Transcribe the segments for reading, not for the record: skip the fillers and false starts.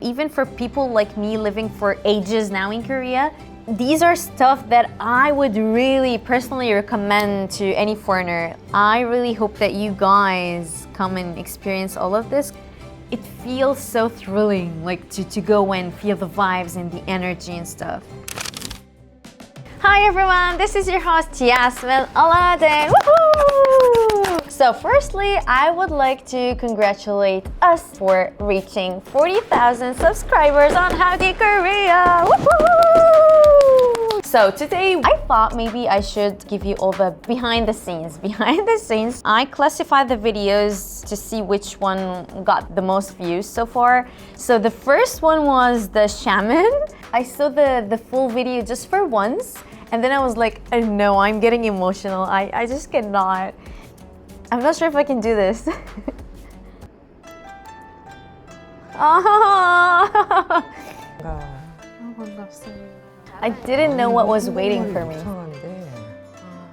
even for people like me living for ages now in Korea, these are stuff that I would really personally recommend to any foreigner. I really hope that you guys come and experience all of this. It feels so thrilling, like to go and feel the vibes and the energy and stuff. Hi everyone, this is your host Yasmin Alaadin. Woohoo! So firstly, I would like to congratulate us for reaching 40,000 subscribers on Howdy Korea. Woohoo! So today, I thought maybe I should give you all the behind the scenes. I classified the videos to see which one got the most views so far. So the first one was the Shaman. I saw the full video just for once. And then I was like, oh no, I'm getting emotional. I just cannot. I'm not sure if I can do this. I didn't know what was waiting for me.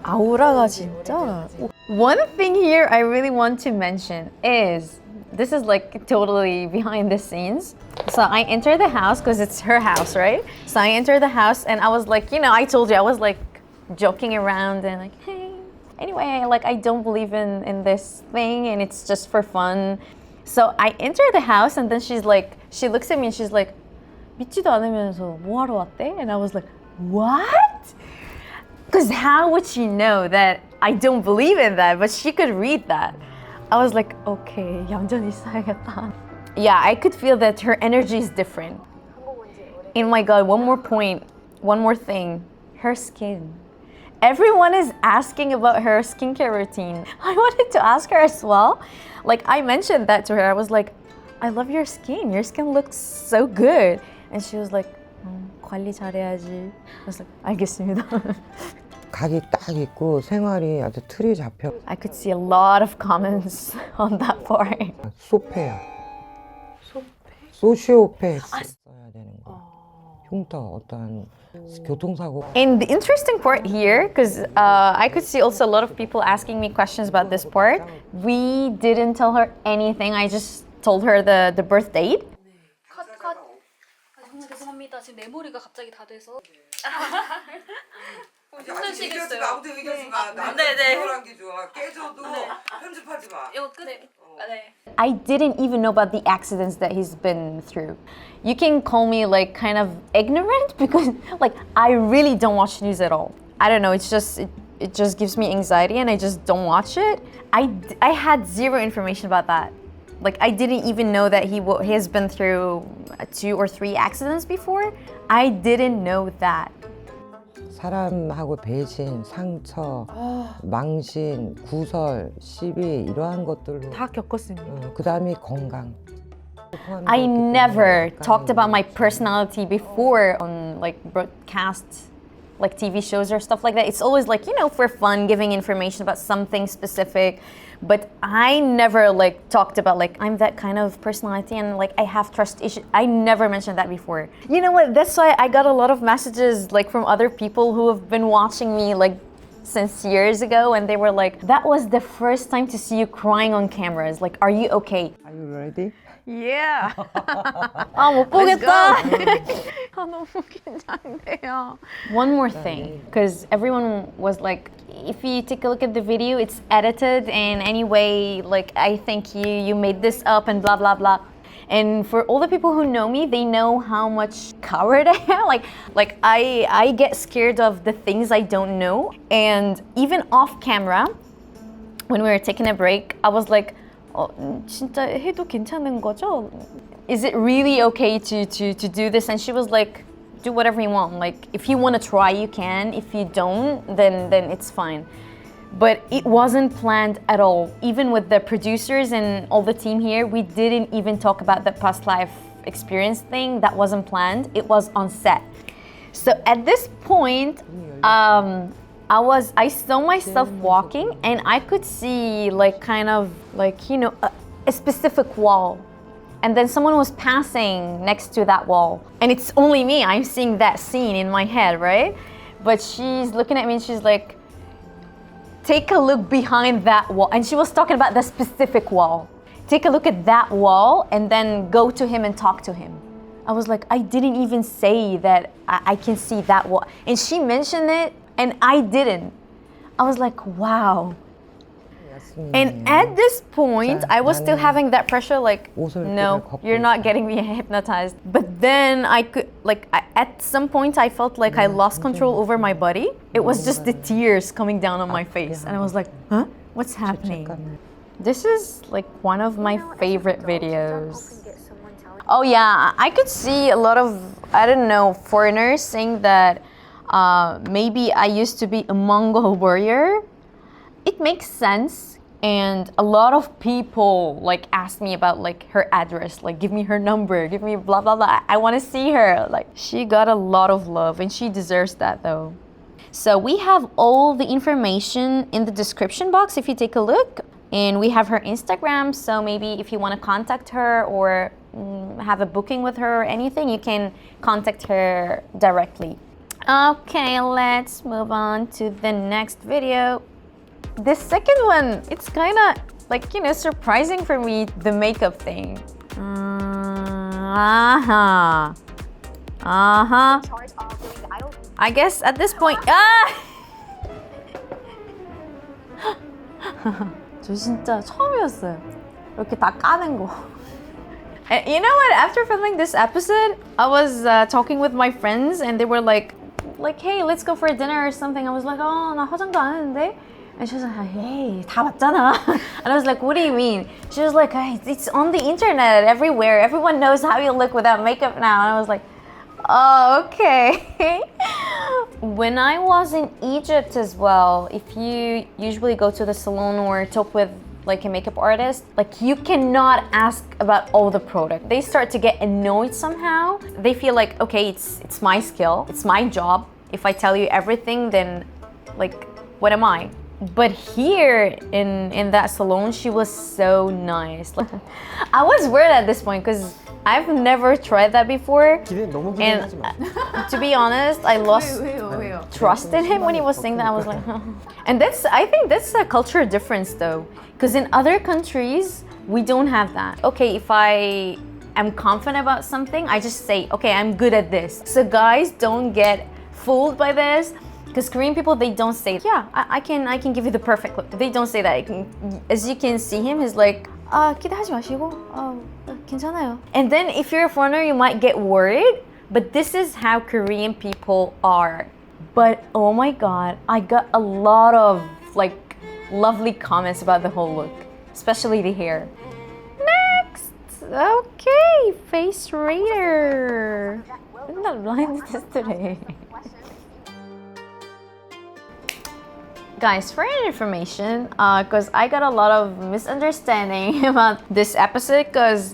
아우라가 진짜. One thing here I really want to mention is, this is like totally behind the scenes. So I enter the house because it's her house, right? So I enter the house and I was like, I told you, I was like joking around and like, hey. Anyway, like I don't believe in this thing and it's just for fun. So I enter the house and then she looks at me and she's like, 믿지도 않으면서 뭐하러 왔대? And I was like, what? Because how would she know that I don't believe in that? But she could read that. I was like, okay, 얌전히 있어야겠다. Yeah, I could feel that her energy is different. And my God, one more thing, her skin. Everyone is asking about her skincare routine. I wanted to ask her as well. Like I mentioned that to her. I was like, I love your skin. Your skin looks so good. And she was like, 관리 잘해야지. I was like, 알겠습니다. 각이 딱 있고 생활이 아주 틀이 잡혀. I could see a lot of comments on that part. 소패야. 소시오패 써야 되는 거. 흉터 어떠한 교통사고. And the interesting part here, because I could see also a lot of people asking me questions about this part. We didn't tell her anything. I just told her the birth date. 컷. 정말 죄송합니다. 지금 내 머리가 갑자기 다 돼서. 힘드시겠어요. 아무도 의견수가 나한테 들어간 게 좋아. 깨져도 편집하지 마. 이거 끝. 네. I didn't even know about the accidents that he's been through. You can call me like kind of ignorant because like I really don't watch news at all. I don't know, it just gives me anxiety and I just don't watch it. I had zero information about that. Like I didn't even know that he has been through 2 or 3 accidents before. I didn't know that. 사람하고 배신, 상처, 망신, 구설, 시비 이러한 것들로 다 겪었으니. 그다음에 건강. I never talked about my personality before on like broadcasts, like TV shows or stuff like that. It's always like, for fun, giving information about something specific. But I never like talked about like I'm that kind of personality and like I have trust issues. I never mentioned that before. You know what? That's why I got a lot of messages like from other people who have been watching me like since years ago, and they were like, "That was the first time to see you crying on cameras. Like, are you okay?" Are you ready? Yeah. 못 보겠다. 너무 긴장돼요. One more thing, because everyone was like, if you take a look at the video, it's edited in any way, like I think you made this up and blah blah blah. And for all the people who know me, they know how much coward I am. Like I get scared of the things I don't know. And even off camera, when we were taking a break, I was like, 진짜 해도 괜찮은 거죠? Is it really okay to do this? And she was like, do whatever you want. Like, if you want to try, you can. If you don't, then it's fine. But it wasn't planned at all. Even with the producers and all the team here, we didn't even talk about the past life experience thing. That wasn't planned. It was on set. So at this point, I saw myself walking and I could see like kind of like, a specific wall. And then someone was passing next to that wall. And it's only me, I'm seeing that scene in my head, right? But she's looking at me and she's like, take a look behind that wall. And she was talking about the specific wall. Take a look at that wall and then go to him and talk to him. I was like, I didn't even say that I can see that wall. And she mentioned it and I didn't. I was like, wow. And at this point, I was still having that pressure, like, no, you're not getting me hypnotized. But then I could, like, at some point, I felt like I lost control over my body. It was just the tears coming down on my face. And I was like, huh? What's happening? This is like one of my favorite videos. Oh yeah, I could see a lot of, I don't know, foreigners saying that maybe I used to be a Mongol warrior. It makes sense. And a lot of people like asked me about like her address, like give me her number, give me blah blah blah. I want to see her. Like she got a lot of love and she deserves that though. So we have all the information in the description box if you take a look. And we have her Instagram, so maybe if you want to contact her or have a booking with her or anything, you can contact her directly. Okay, let's move on to the next video. This second one, it's kind of like, you know, surprising for me, the makeup thing. I guess at this point, 저 진짜 처음이었어요. 이렇게 다 까는 거. And you know what? After filming this episode, I was talking with my friends and they were like, hey, let's go for a dinner or something. I was like, 나 화장도 안 했는데. And she was like, hey, 다 봤잖아. And I was like, what do you mean? She was like, hey, it's on the internet everywhere. Everyone knows how you look without makeup now. And I was like, oh, okay. When I was in Egypt as well, if you usually go to the salon or talk with like a makeup artist, like you cannot ask about all the product. They start to get annoyed somehow. They feel like, okay, it's my skill, it's my job. If I tell you everything, then like, what am I? But here in that salon, she was so nice. Like, I was worried at this point because I've never tried that before. And to be honest, I lost trust in him when he was saying that. I was like, huh. And I think that's a culture difference though. Because in other countries, we don't have that. Okay, if I am confident about something, I just say, okay, I'm good at this. So guys, don't get fooled by this. Because Korean people, they don't say, yeah, I can give you the perfect look. They don't say that. As you can see him, he's like, 기대하지 마시고, 괜찮아요. And then if you're a foreigner, you might get worried. But this is how Korean people are. But oh my God, I got a lot of like lovely comments about the whole look, especially the hair. Next, okay, face reader. I'm not blind test today. Guys, for your information, because I got a lot of misunderstanding about this episode,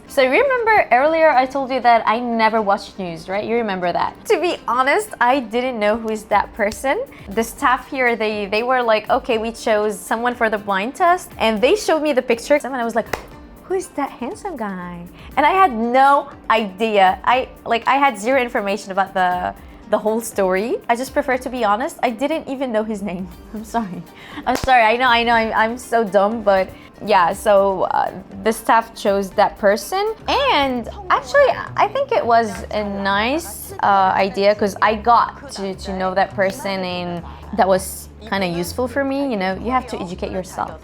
so remember earlier I told you that I never watch news, right? You remember that. To be honest, I didn't know who is that person. The staff here, they were like, okay, we chose someone for the blind test, and they showed me the picture, and I was like, who is that handsome guy? And I had no idea. I had zero information about the whole story. I just prefer to be honest. I didn't even know his name. I'm sorry. I know. I'm so dumb, but yeah. So the staff chose that person, and actually, I think it was a nice idea because I got to know that person, and that was kind of useful for me. You know, you have to educate yourself.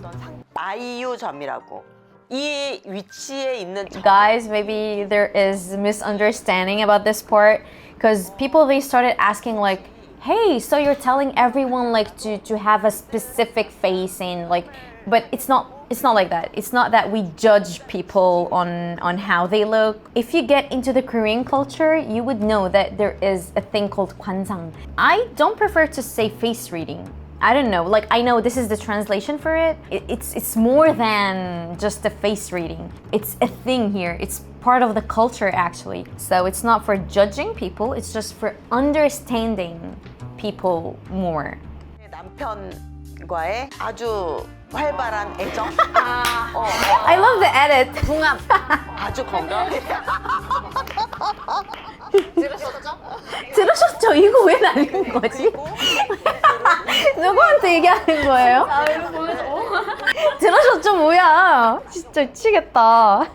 아이유점이라고 이 위치에 있는 Guys, maybe there is misunderstanding about this part. Because people, they started asking like, hey, so you're telling everyone like to have a specific face and like, but it's not like that. It's not that we judge people on how they look. If you get into the Korean culture, you would know that there is a thing called 관상. I don't prefer to say face reading. I don't know, like I know this is the translation for it. It's more than just a face reading. It's a thing here. It's part of the culture actually. So it's not for judging people, it's just for understanding people more. 남편과의 아주 활발한 애정. I love the edit. 궁합 아주 건강해. 들으셨죠? 이거 왜 날린 거지? 누구한테 얘기하는 거예요? 이거 보여줘. 들으셨죠? 뭐야? 진짜 미치겠다.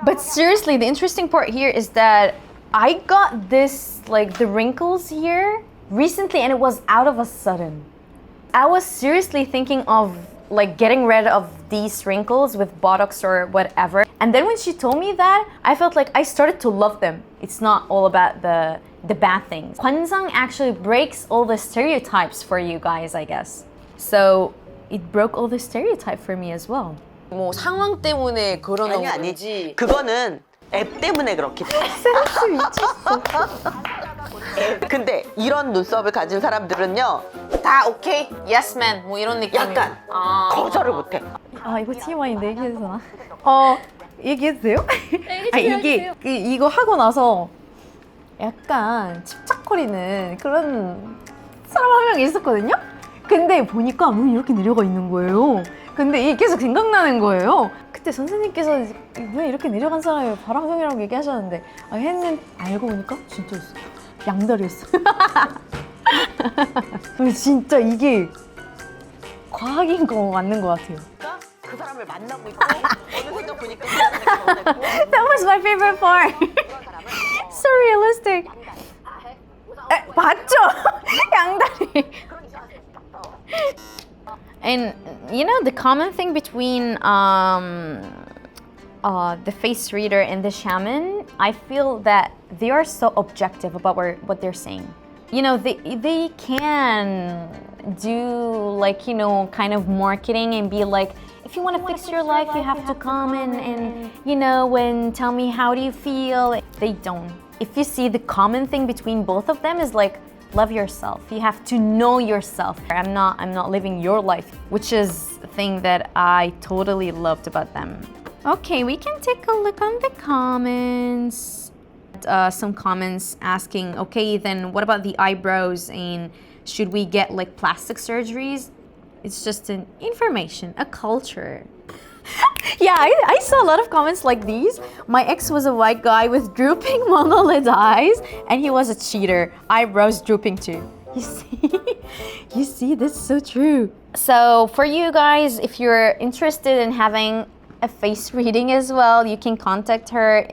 But seriously, the interesting part here is that I got this, like the wrinkles here recently, and it was out of a sudden. I was seriously thinking of like getting rid of these wrinkles with Botox or whatever. And then when she told me that, I felt like I started to love them. It's not all about the bad things. 관상 actually breaks all the stereotypes for you guys, I guess. So it broke all the stereotype for me as well. 뭐 상황 때문에 그러는 아니지. 그거는 앱 때문에 그렇기 때문에. 센스 미쳤어. 근데 이런 눈썹을 가진 사람들은요 다 오케이? Yes man 뭐 이런 느낌. 약간 거절을 못해. 아 이거 TMI인데 얘기해도 되나? 얘기해도 돼요? 얘기해주세요. 이거 하고 나서 약간 집착거리는 그런 사람 한 명 있었거든요? 근데 보니까 눈이 이렇게 내려가 있는 거예요. 근데 이게 계속 생각나는 거예요. 그때 선생님께서 눈이 이렇게 내려간 사람이 바람둥이라고 얘기하셨는데 했는 알고 보니까 진짜였어. 양다리였어. 진짜 이게 과학인 거 맞는 것 같아요. 그 사람을 만나고 있고 어느 순간 보니까 그 사람을 결혼했고 That was my favorite part. So realistic. 맞죠? 양다리. And you know the common thing between the face reader and the shaman, I feel that they are so objective about what they're saying. You know, they can do like, you know, kind of marketing and be like, if you want to fix your life, you have to come and you know, and tell me how do you feel. They don't. If you see the common thing between both of them is like, love yourself. You have to know yourself. I'm not living your life, which is a thing that I totally loved about them. Okay, we can take a look on the comments. Some comments asking, okay, then what about the eyebrows, and should we get like plastic surgeries? It's just an information, a culture. Yeah, I saw a lot of comments like these. My ex was a white guy with drooping monolid eyes, and he was a cheater. Eyebrows drooping too. You see, that's so true. So for you guys, if you're interested in having a face reading as well, you can contact her.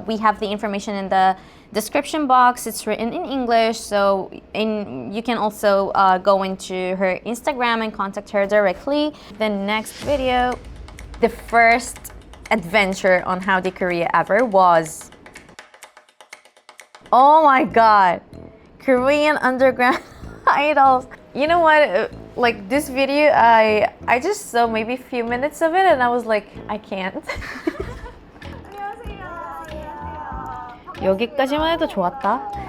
We have the information in the description box. It's written in English, so you can also go into her Instagram and contact her directly. The next video, the first adventure on Howdy Korea ever was, oh my god, Korean underground idols. You know what? Like this video, I just saw maybe a few minutes of it and I was like, I can't. 여기까지만 해도 좋았다.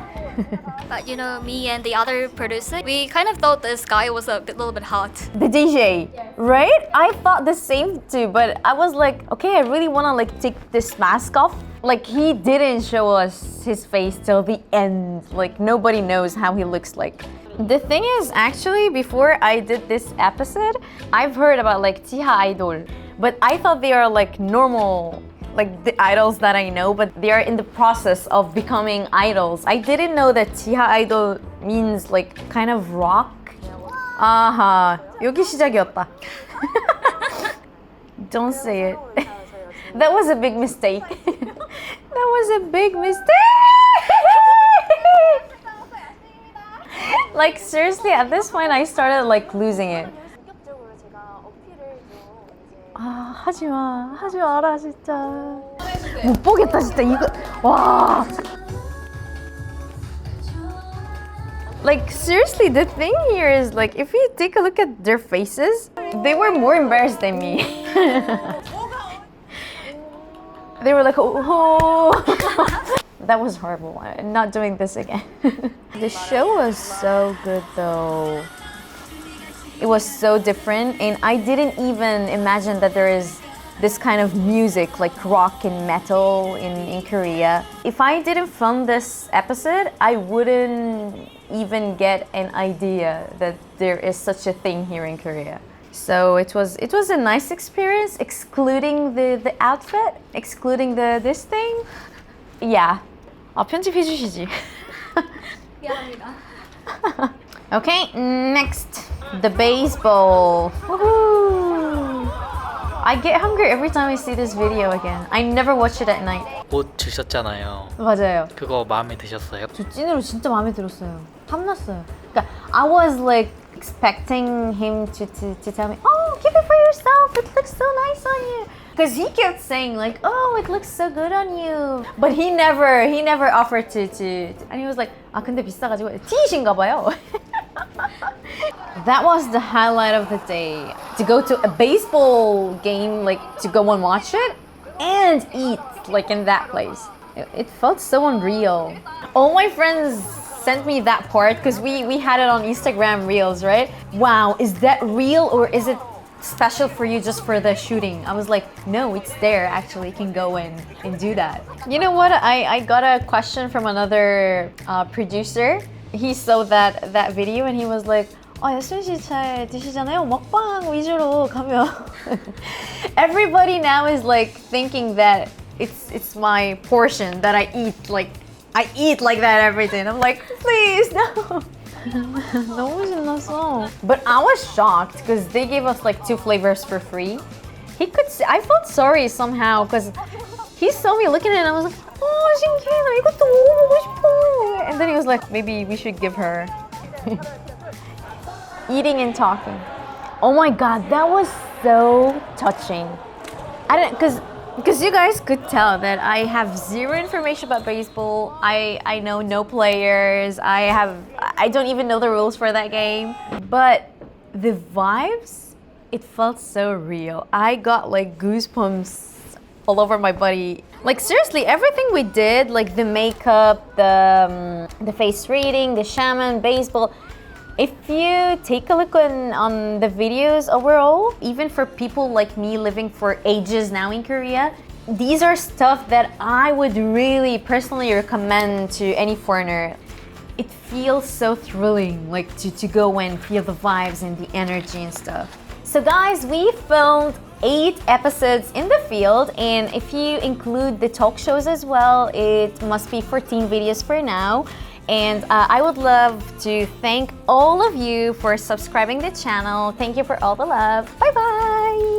But you know, me and the other producer, we kind of thought this guy was a little bit hot. The DJ, right? I thought the same too, but I was like, okay, I really want to like take this mask off. Like he didn't show us his face till the end. Like nobody knows how he looks like. The thing is, actually, before I did this episode, I've heard about like Tiha idol, but I thought they are like normal, like the idols that I know, but they are in the process of becoming idols. I didn't know that Tiha idol means like kind of rock. 아하, 여기 시작이었다. Don't say it. That was a big mistake. That was a big mistake. Like seriously, at this point, I started like losing it. 하지 마라 진짜. 못 보겠다 진짜 이거. 와. Like seriously, the thing here is like if you take a look at their faces, they were more embarrassed than me. They were like, oh. That was horrible. I'm not doing this again. The show was so good though. It was so different, and I didn't even imagine that there is this kind of music like rock and metal in Korea. If I didn't film this episode, I wouldn't even get an idea that there is such a thing here in Korea. So it was a nice experience, excluding the outfit, excluding this thing. Yeah. 편집해 주시지. 미안합니다. Okay, next, the baseball. Woohoo! I get hungry every time I see this video again. I never watch it at night. 옷 주셨잖아요. 맞아요. 그거 마음에 드셨어요? 저 찐으로 진짜 마음에 들었어요. 탐났어요. 그러니까 I was like expecting him to tell me, oh, keep it for yourself. It looks so nice on you. Because he kept saying like, oh, it looks so good on you. But he never offered to. And he was like, 아 근데 비싸가지고 T이신가 봐요. That was the highlight of the day. To go to a baseball game, like to go and watch it and eat like in that place. It felt so unreal. All my friends sent me that part because we had it on Instagram Reels, right? Wow, is that real or is it special for you just for the shooting? I was like, no, it's there actually. You can go in and do that. You know what? I got a question from another producer. He saw that video and he was like, 야스민 씨 잘 드시잖아요. 먹방 위주로 가면. Everybody now is like thinking that it's my portion that I eat like that every day. And I'm like, please no. 너무 신났어. But I was shocked because they gave us like 2 flavors for free. I felt sorry somehow because he saw me looking at it and I was like, 신기해, 나 이것도 먹어보고 싶어. And then he was like, maybe we should give her. Eating and talking. Oh my god, that was so touching. I didn't, because you guys could tell that I have zero information about baseball. I know no players. I don't even know the rules for that game. But the vibes, it felt so real. I got like goosebumps all over my body. Like seriously, everything we did, like the makeup, the face reading, the shaman, baseball. If you take a look on the videos overall, even for people like me living for ages now in Korea, these are stuff that I would really personally recommend to any foreigner. It feels so thrilling, like to go and feel the vibes and the energy and stuff. So guys, we filmed 8 episodes in the field, and if you include the talk shows as well, it must be 14 videos for now. And I would love to thank all of you for subscribing the channel. Thank you for all the love. Bye bye!